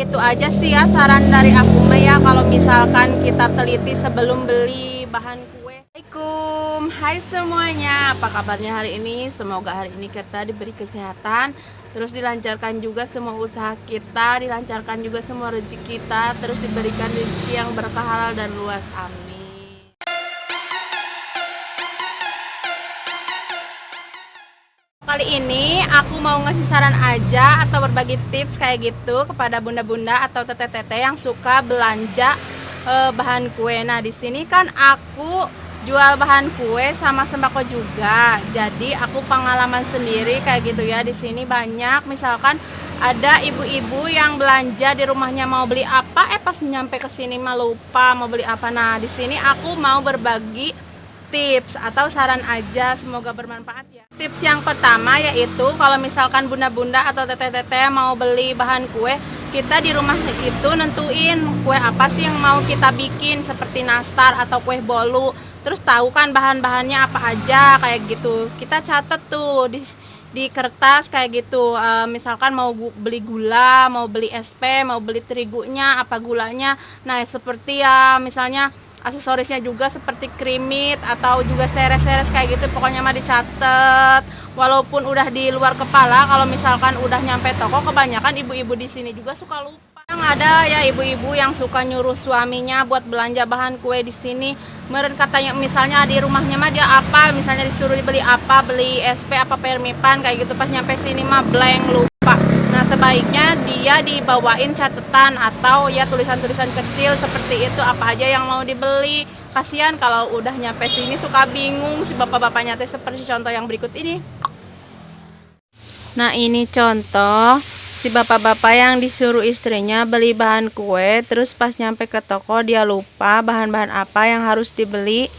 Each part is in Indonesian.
itu aja sih ya saran dari aku mah ya, kalau misalkan kita teliti sebelum beli bahan kue. Assalamualaikum, hai semuanya, apa kabarnya hari ini? Semoga hari ini kita diberi kesehatan, terus dilancarkan juga semua usaha kita, dilancarkan juga semua rezeki kita, terus diberikan rezeki yang berkah, halal dan luas, amin. Kali ini aku mau ngasih saran aja atau berbagi tips kayak gitu kepada bunda-bunda atau teteh-teteh yang suka belanja bahan kue. Nah, di sini kan aku jual bahan kue sama sembako juga. Jadi aku pengalaman sendiri kayak gitu ya. Di sini banyak misalkan ada ibu-ibu yang belanja di rumahnya mau beli apa, pas nyampe ke sini mah lupa mau beli apa. Nah, di sini aku mau berbagi tips atau saran aja, semoga bermanfaat ya. Tips yang pertama yaitu kalau misalkan bunda-bunda atau teteh-teteh mau beli bahan kue, kita di rumah itu nentuin kue apa sih yang mau kita bikin, seperti nastar atau kue bolu. Terus tahu kan bahan-bahannya apa aja kayak gitu. Kita catat tuh di kertas kayak gitu. Misalkan mau beli gula, mau beli SP, mau beli terigunya, apa gulanya. Nah, seperti ya misalnya aksesorisnya juga seperti krimit atau juga seres-seres kayak gitu, pokoknya mah dicatat. Walaupun udah di luar kepala, kalau misalkan udah nyampe toko, kebanyakan ibu-ibu di sini juga suka lupa. Yang ada ya ibu-ibu yang suka nyuruh suaminya buat belanja bahan kue di sini. Meren katanya misalnya di rumahnya mah dia apal, misalnya disuruh dibeli apa, beli SP apa permipan kayak gitu, pas nyampe sini mah blank, lupa. Nah, sebaiknya dia dibawain catatan atau ya tulisan-tulisan kecil seperti itu, apa aja yang mau dibeli. Kasihan kalau udah nyampe sini suka bingung si bapak-bapaknya teh, seperti contoh yang berikut ini. Nah, ini contoh si bapak-bapak yang disuruh istrinya beli bahan kue, terus pas nyampe ke toko dia lupa bahan-bahan apa yang harus dibeli.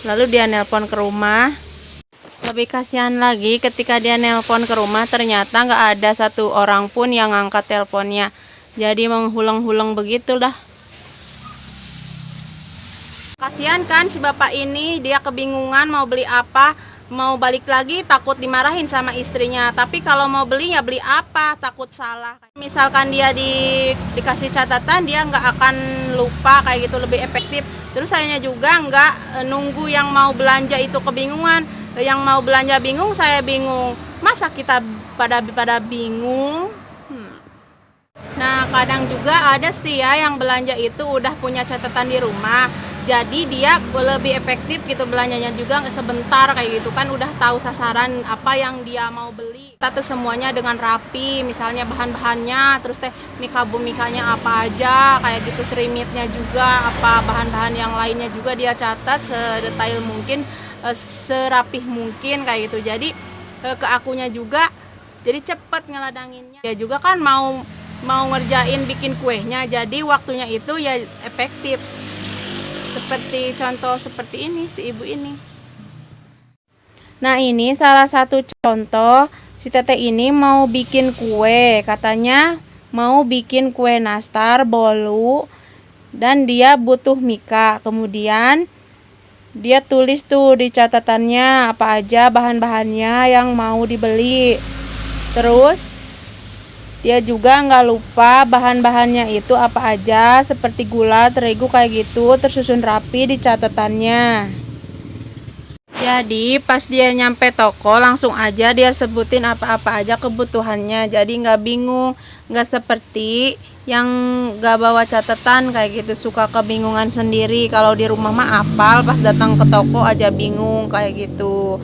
Lalu dia nelpon ke rumah. Lebih kasihan lagi ketika dia nelpon ke rumah, ternyata nggak ada satu orang pun yang ngangkat teleponnya. Jadi menghulang-hulang begitu dah. Kasihan kan si bapak ini, dia kebingungan mau beli apa, mau balik lagi takut dimarahin sama istrinya. Tapi kalau mau beli ya beli apa, takut salah. Misalkan dia dikasih catatan, dia nggak akan lupa kayak gitu, lebih efektif. Terus sayanya juga nggak nunggu yang mau belanja itu kebingungan. Yang mau belanja bingung, saya bingung. Masa kita pada bingung? Nah, kadang juga ada sih ya yang belanja itu udah punya catatan di rumah. Jadi dia lebih efektif gitu belanjanya juga, nggak sebentar kayak gitu kan, udah tahu sasaran apa yang dia mau beli. Kita tuh semuanya dengan rapi, misalnya bahan-bahannya, terus teh mika-bumikanya apa aja kayak gitu, krimitnya juga apa, bahan-bahan yang lainnya juga dia catat sedetail mungkin, serapih mungkin kayak gitu. Jadi ke akunya juga jadi cepet ngeladanginnya. Ya juga kan mau ngerjain bikin kuenya, jadi waktunya itu ya efektif. Seperti contoh seperti ini si ibu ini. Nah, ini salah satu contoh si teteh ini mau bikin kue, katanya mau bikin kue nastar bolu dan dia butuh mika. Kemudian dia tulis tuh di catatannya apa aja bahan-bahannya yang mau dibeli. Terus dia juga nggak lupa bahan-bahannya itu apa aja, seperti gula, terigu kayak gitu, tersusun rapi di catatannya. Jadi pas dia nyampe toko langsung aja dia sebutin apa-apa aja kebutuhannya. Jadi nggak bingung, nggak seperti yang nggak bawa catatan kayak gitu, suka kebingungan sendiri. Kalau di rumah mah apal, pas datang ke toko aja bingung kayak gitu.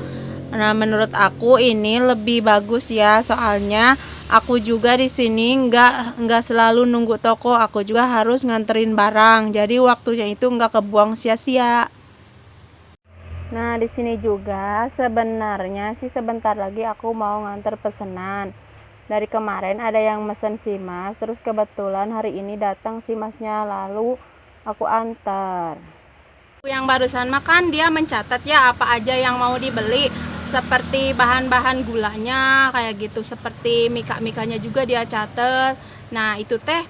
Nah, menurut aku ini lebih bagus ya, soalnya aku juga di sini nggak selalu nunggu toko, aku juga harus nganterin barang. Jadi waktunya itu nggak kebuang sia-sia. Nah, di sini juga sebenarnya sih sebentar lagi aku mau nganter pesanan. Dari kemarin ada yang mesen simas, terus kebetulan hari ini datang simasnya, lalu aku antar. Yang barusan makan dia mencatat ya apa aja yang mau dibeli, seperti bahan-bahan gulanya kayak gitu, seperti mika-mikanya juga dia catat. Nah, itu teh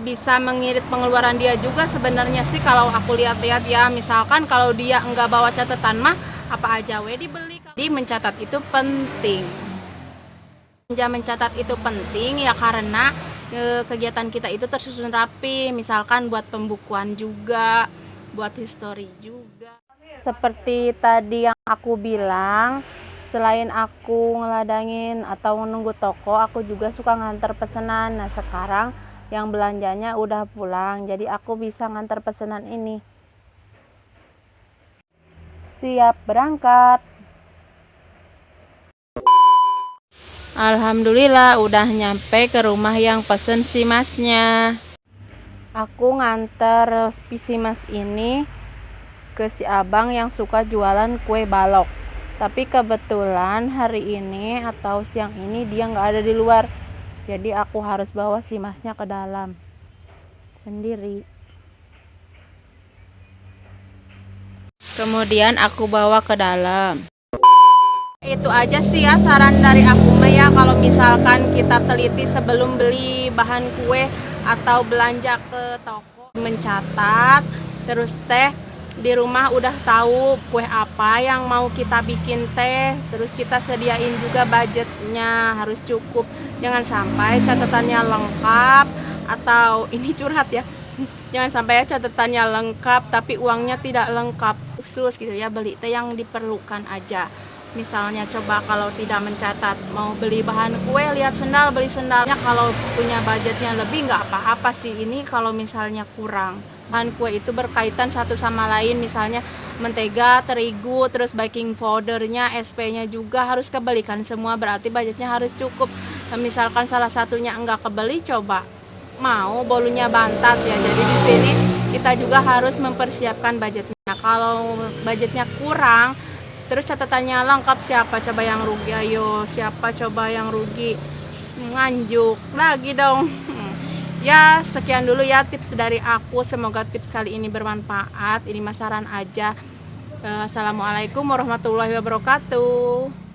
bisa mengirit pengeluaran dia juga sebenarnya sih kalau aku lihat-lihat ya. Misalkan kalau dia enggak bawa catatan mah apa aja we dibeli. Jadi mencatat itu penting. Mencatat itu penting ya, karena kegiatan kita itu tersusun rapi, misalkan buat pembukuan juga, buat history juga. Seperti tadi yang aku bilang, selain aku ngeladangin atau menunggu toko, aku juga suka ngantar pesanan. Nah, sekarang yang belanjanya udah pulang, jadi aku bisa ngantar pesanan ini. Siap berangkat. Alhamdulillah udah nyampe ke rumah yang pesen si masnya. Aku nganter si mas ini ke si abang yang suka jualan kue balok. Tapi kebetulan hari ini atau siang ini dia nggak ada di luar. Jadi aku harus bawa si masnya ke dalam sendiri. Kemudian aku bawa ke dalam. Itu aja sih ya saran dari aku mah ya, kalau misalkan kita teliti sebelum beli bahan kue atau belanja ke toko, mencatat, terus di rumah udah tahu kue apa yang mau kita bikin terus kita sediain juga budgetnya harus cukup, jangan sampai catatannya lengkap atau ini curhat ya, jangan sampai ya catatannya lengkap tapi uangnya tidak lengkap, khusus gitu ya, beli yang diperlukan aja. Misalnya coba kalau tidak mencatat mau beli bahan kue, lihat sendal, beli sendalnya. Kalau punya budgetnya lebih nggak apa-apa sih, ini kalau misalnya kurang. Bahan kue itu berkaitan satu sama lain, misalnya mentega, terigu, terus baking powdernya, SP-nya juga harus kebelikan semua, berarti budgetnya harus cukup. Dan misalkan salah satunya enggak kebeli, coba mau bolunya bantat ya. Jadi di sini kita juga harus mempersiapkan budgetnya. Kalau budgetnya kurang terus catatannya lengkap, siapa coba yang rugi? Ayo, siapa coba yang rugi? Nganjuk lagi dong. Ya, sekian dulu ya tips dari aku. Semoga tips kali ini bermanfaat. Ini saran aja. Assalamualaikum warahmatullahi wabarakatuh.